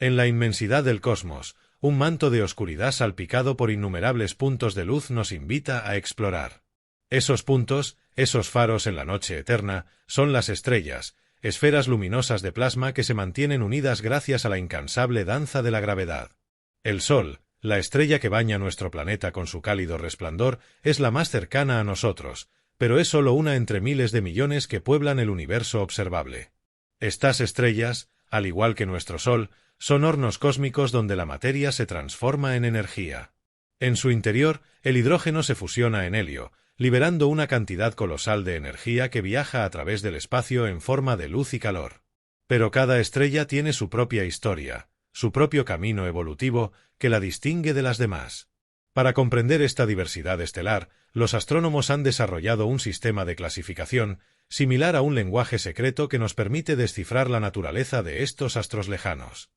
En la inmensidad del cosmos, un manto de oscuridad salpicado por innumerables puntos de luz nos invita a explorar. Esos puntos, esos faros en la noche eterna, son las estrellas, esferas luminosas de plasma que se mantienen unidas gracias a la incansable danza de la gravedad. El Sol, la estrella que baña nuestro planeta con su cálido resplandor, es la más cercana a nosotros, pero es solo una entre miles de millones que pueblan el universo observable. Estas estrellas, al igual que nuestro Sol, son hornos cósmicos donde la materia se transforma en energía. En su interior, el hidrógeno se fusiona en helio, liberando una cantidad colosal de energía que viaja a través del espacio en forma de luz y calor. Pero cada estrella tiene su propia historia, su propio camino evolutivo que la distingue de las demás. Para comprender esta diversidad estelar, los astrónomos han desarrollado un sistema de clasificación similar a un lenguaje secreto que nos permite descifrar la naturaleza de estos astros lejanos.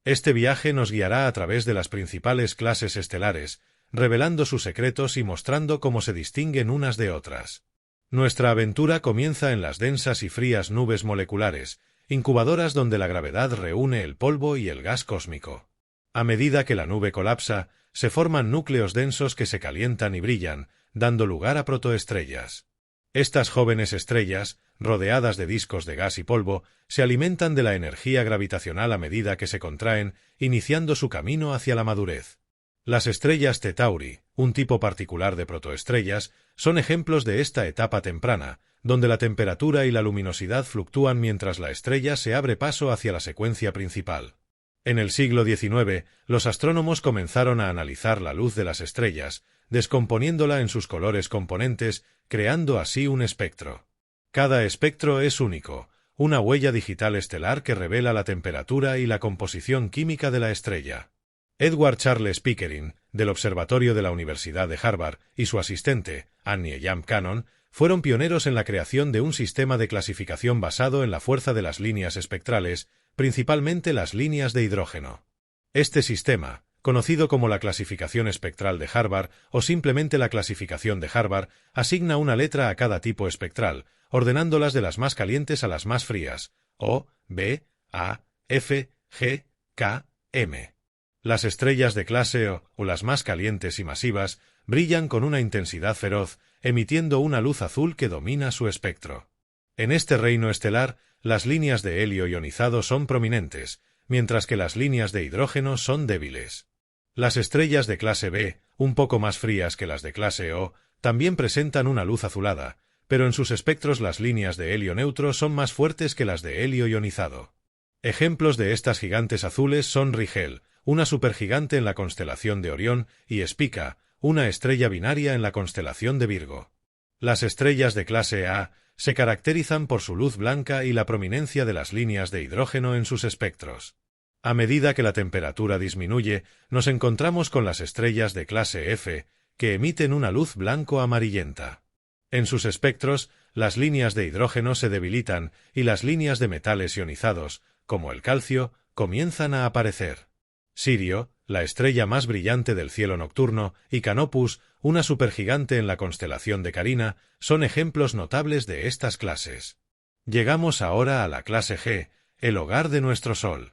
Este viaje nos guiará a través de las principales clases estelares, revelando sus secretos y mostrando cómo se distinguen unas de otras. Nuestra aventura comienza en las densas y frías nubes moleculares, incubadoras donde la gravedad reúne el polvo y el gas cósmico. A medida que la nube colapsa, se forman núcleos densos que se calientan y brillan, dando lugar a protoestrellas. Estas jóvenes estrellas, rodeadas de discos de gas y polvo, se alimentan de la energía gravitacional a medida que se contraen, iniciando su camino hacia la madurez. Las estrellas T Tauri, un tipo particular de protoestrellas, son ejemplos de esta etapa temprana, donde la temperatura y la luminosidad fluctúan mientras la estrella se abre paso hacia la secuencia principal. En el siglo XIX, los astrónomos comenzaron a analizar la luz de las estrellas, descomponiéndola en sus colores componentes, creando así un espectro. Cada espectro es único, una huella digital estelar que revela la temperatura y la composición química de la estrella. Edward Charles Pickering, del Observatorio de la Universidad de Harvard, y su asistente, Annie Jump Cannon, fueron pioneros en la creación de un sistema de clasificación basado en la fuerza de las líneas espectrales, principalmente las líneas de hidrógeno. Este sistema, conocido como la clasificación espectral de Harvard o simplemente la clasificación de Harvard, asigna una letra a cada tipo espectral, ordenándolas de las más calientes a las más frías, O, B, A, F, G, K, M. Las estrellas de clase O las más calientes y masivas, brillan con una intensidad feroz, emitiendo una luz azul que domina su espectro. En este reino estelar, las líneas de helio ionizado son prominentes, mientras que las líneas de hidrógeno son débiles. Las estrellas de clase B, un poco más frías que las de clase O, también presentan una luz azulada, pero en sus espectros las líneas de helio neutro son más fuertes que las de helio ionizado. Ejemplos de estas gigantes azules son Rigel, una supergigante en la constelación de Orión, y Spica, una estrella binaria en la constelación de Virgo. Las estrellas de clase A se caracterizan por su luz blanca y la prominencia de las líneas de hidrógeno en sus espectros. A medida que la temperatura disminuye, nos encontramos con las estrellas de clase F, que emiten una luz blanco-amarillenta. En sus espectros, las líneas de hidrógeno se debilitan y las líneas de metales ionizados, como el calcio, comienzan a aparecer. Sirio, la estrella más brillante del cielo nocturno, y Canopus, una supergigante en la constelación de Carina, son ejemplos notables de estas clases. Llegamos ahora a la clase G, el hogar de nuestro Sol.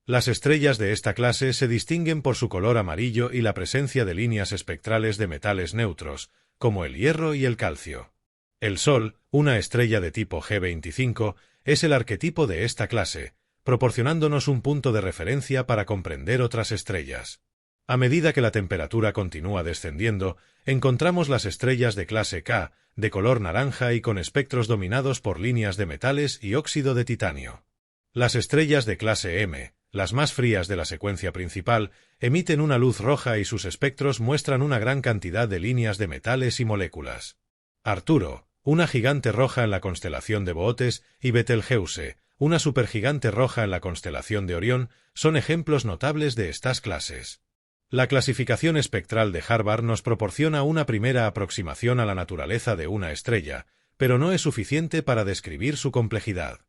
Las estrellas de esta clase se distinguen por su color amarillo y la presencia de líneas espectrales de metales neutros, como el hierro y el calcio. El Sol, una estrella de tipo G25, es el arquetipo de esta clase, proporcionándonos un punto de referencia para comprender otras estrellas. A medida que la temperatura continúa descendiendo, encontramos las estrellas de clase K, de color naranja y con espectros dominados por líneas de metales y óxido de titanio. Las estrellas de clase M, las más frías de la secuencia principal, emiten una luz roja y sus espectros muestran una gran cantidad de líneas de metales y moléculas. Arturo, una gigante roja en la constelación de Bootes, y Betelgeuse, una supergigante roja en la constelación de Orión, son ejemplos notables de estas clases. La clasificación espectral de Harvard nos proporciona una primera aproximación a la naturaleza de una estrella, pero no es suficiente para describir su complejidad.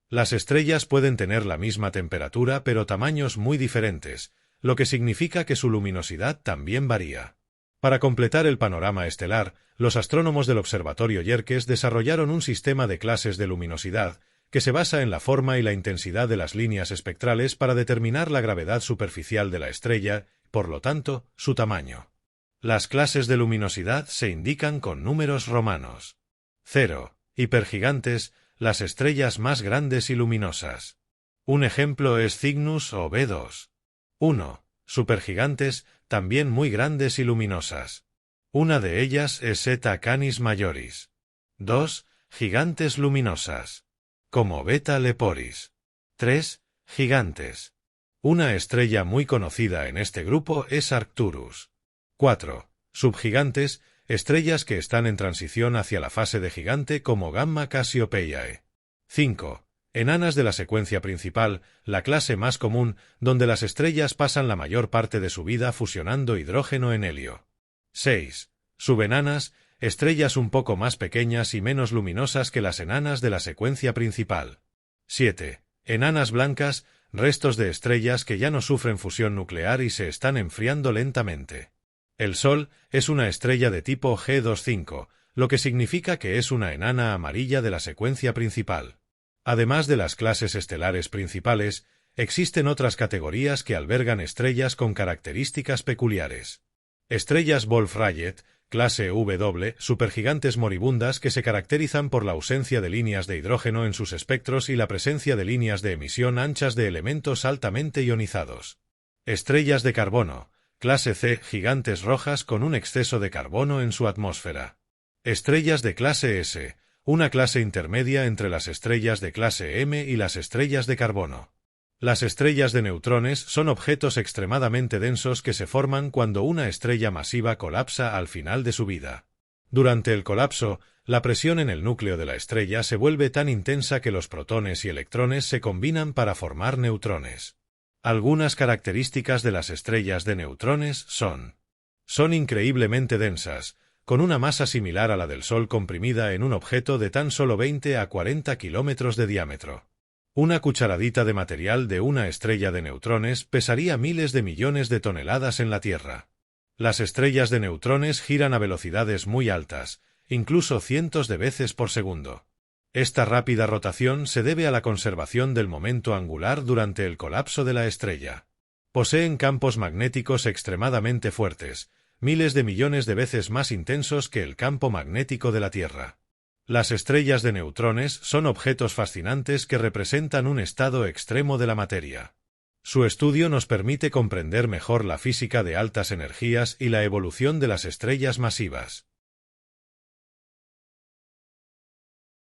Las estrellas pueden tener la misma temperatura pero tamaños muy diferentes, lo que significa que su luminosidad también varía. Para completar el panorama estelar, los astrónomos del Observatorio Yerkes desarrollaron un sistema de clases de luminosidad que se basa en la forma y la intensidad de las líneas espectrales para determinar la gravedad superficial de la estrella, por lo tanto, su tamaño. Las clases de luminosidad se indican con números romanos. 0. Hipergigantes, las estrellas más grandes y luminosas. Un ejemplo es Cygnus o B2. 1. Supergigantes, también muy grandes y luminosas. Una de ellas es Eta Canis Majoris. 2. Gigantes luminosas, como Beta Leporis. 3. Gigantes. Una estrella muy conocida en este grupo es Arcturus. 4. Subgigantes, estrellas que están en transición hacia la fase de gigante como Gamma Cassiopeiae. 5. Enanas de la secuencia principal, la clase más común, donde las estrellas pasan la mayor parte de su vida fusionando hidrógeno en helio. 6. Subenanas, estrellas un poco más pequeñas y menos luminosas que las enanas de la secuencia principal. 7. Enanas blancas, restos de estrellas que ya no sufren fusión nuclear y se están enfriando lentamente. El Sol es una estrella de tipo G25, lo que significa que es una enana amarilla de la secuencia principal. Además de las clases estelares principales, existen otras categorías que albergan estrellas con características peculiares. Estrellas Wolf-Rayet, clase W, supergigantes moribundas que se caracterizan por la ausencia de líneas de hidrógeno en sus espectros y la presencia de líneas de emisión anchas de elementos altamente ionizados. Estrellas de carbono, clase C, gigantes rojas con un exceso de carbono en su atmósfera. Estrellas de clase S, una clase intermedia entre las estrellas de clase M y las estrellas de carbono. Las estrellas de neutrones son objetos extremadamente densos que se forman cuando una estrella masiva colapsa al final de su vida. Durante el colapso, la presión en el núcleo de la estrella se vuelve tan intensa que los protones y electrones se combinan para formar neutrones. Algunas características de las estrellas de neutrones son increíblemente densas, con una masa similar a la del Sol comprimida en un objeto de tan solo 20 a 40 kilómetros de diámetro. Una cucharadita de material de una estrella de neutrones pesaría miles de millones de toneladas en la Tierra. Las estrellas de neutrones giran a velocidades muy altas, incluso cientos de veces por segundo. Esta rápida rotación se debe a la conservación del momento angular durante el colapso de la estrella. Poseen campos magnéticos extremadamente fuertes, miles de millones de veces más intensos que el campo magnético de la Tierra. Las estrellas de neutrones son objetos fascinantes que representan un estado extremo de la materia. Su estudio nos permite comprender mejor la física de altas energías y la evolución de las estrellas masivas.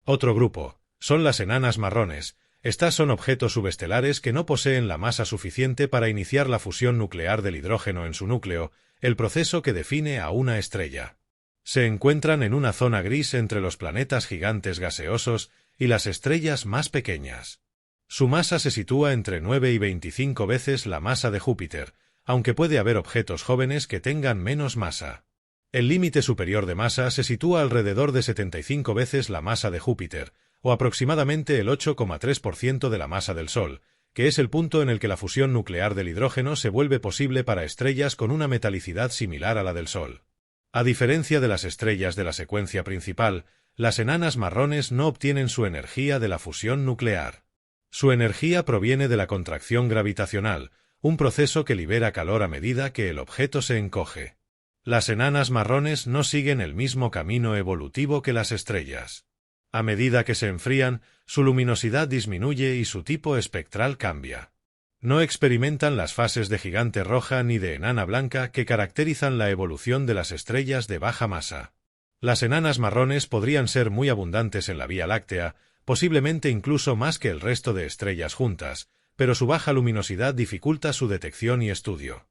Otro grupo son las enanas marrones. Estas son objetos subestelares que no poseen la masa suficiente para iniciar la fusión nuclear del hidrógeno en su núcleo, el proceso que define a una estrella. Se encuentran en una zona gris entre los planetas gigantes gaseosos y las estrellas más pequeñas. Su masa se sitúa entre 9 y 25 veces la masa de Júpiter, aunque puede haber objetos jóvenes que tengan menos masa. El límite superior de masa se sitúa alrededor de 75 veces la masa de Júpiter, o aproximadamente el 8,3% de la masa del Sol, que es el punto en el que la fusión nuclear del hidrógeno se vuelve posible para estrellas con una metalicidad similar a la del Sol. A diferencia de las estrellas de la secuencia principal, las enanas marrones no obtienen su energía de la fusión nuclear. Su energía proviene de la contracción gravitacional, un proceso que libera calor a medida que el objeto se encoge. Las enanas marrones no siguen el mismo camino evolutivo que las estrellas. A medida que se enfrían, su luminosidad disminuye y su tipo espectral cambia. No experimentan las fases de gigante roja ni de enana blanca que caracterizan la evolución de las estrellas de baja masa. Las enanas marrones podrían ser muy abundantes en la Vía Láctea, posiblemente incluso más que el resto de estrellas juntas, pero su baja luminosidad dificulta su detección y estudio.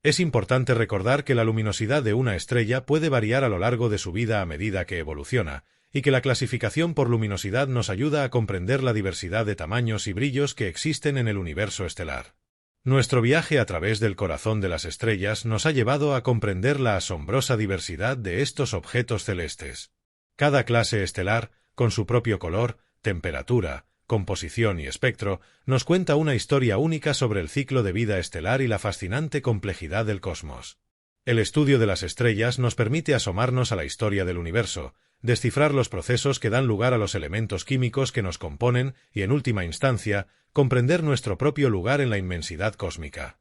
Es importante recordar que la luminosidad de una estrella puede variar a lo largo de su vida a medida que evoluciona, y que la clasificación por luminosidad nos ayuda a comprender la diversidad de tamaños y brillos que existen en el universo estelar. Nuestro viaje a través del corazón de las estrellas nos ha llevado a comprender la asombrosa diversidad de estos objetos celestes. Cada clase estelar, con su propio color, temperatura, composición y espectro, nos cuenta una historia única sobre el ciclo de vida estelar y la fascinante complejidad del cosmos. El estudio de las estrellas nos permite asomarnos a la historia del universo, descifrar los procesos que dan lugar a los elementos químicos que nos componen y, en última instancia, comprender nuestro propio lugar en la inmensidad cósmica.